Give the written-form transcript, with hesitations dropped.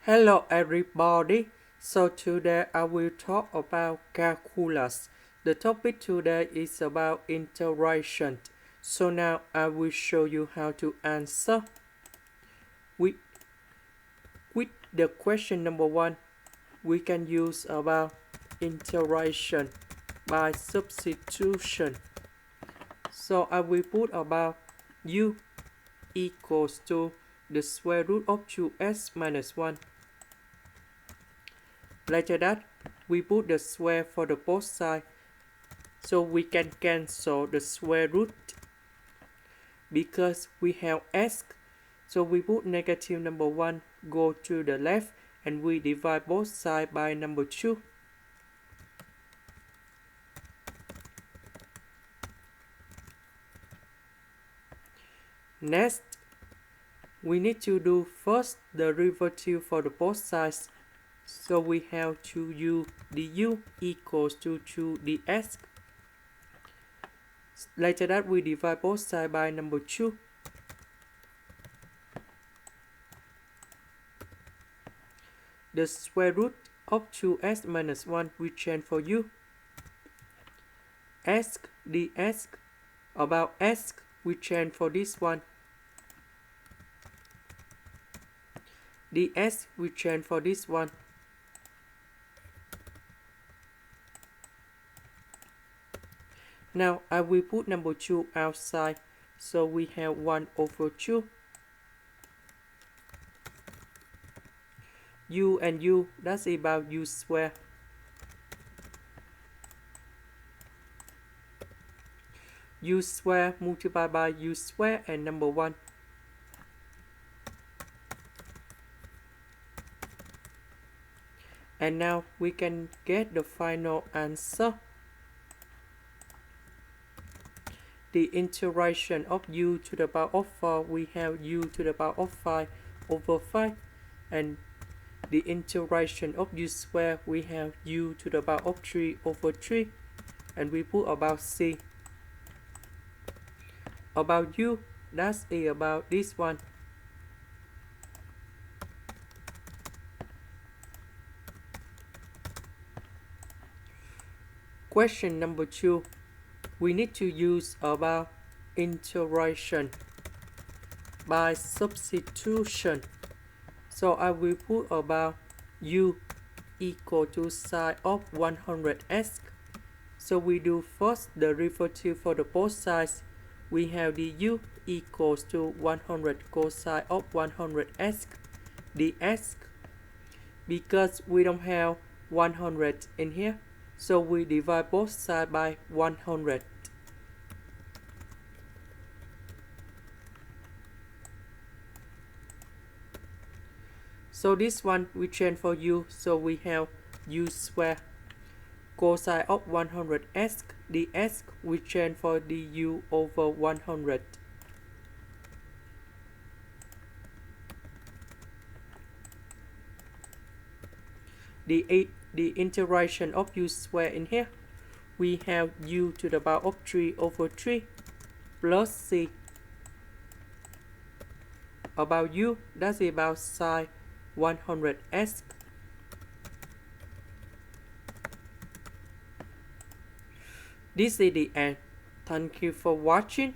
Hello everybody. So today I will talk about calculus. The topic today is about integration. So now I will show you how to answer. With the question number 1, we can use about integration by substitution. So I will put about u equals to the square root of 2x minus 1. Later that, we put the square for the both sides, so we can cancel the square root because we have s. So we put negative number 1 go to the left and we divide both sides by number 2. Next, we need to do first the derivative for the both sides. So we have 2u du equals to 2 dx. Later that we divide both sides by number 2. The square root of 2x minus 1 we change for u. S dx about s we change for this one. ds we change for this one. Now I will put number 2 outside, so we have 1 over 2. U and u, that's about u square. U square multiplied by u square and number 1. And now we can get the final answer. The integration of u to the power of 4, we have u to the power of 5 over 5. And the integration of u square, we have u to the power of 3 over 3. And we put about c. About u, that's about this one. Question number 2. We need to use about integration by substitution. So I will put about u equal to sine of 100x. So we do first the derivative for the both sides. We have du equals to 100 cosine of 100x dx. Because we don't have 100 in here, so we divide both sides by 100. So this one we change for u, so we have u square cosine of 100x dx, we change for du over 100. The integration of u square in here, we have u to the power of 3 over 3 plus c. About u, that's about sine 100x. This is the end. Thank you for watching.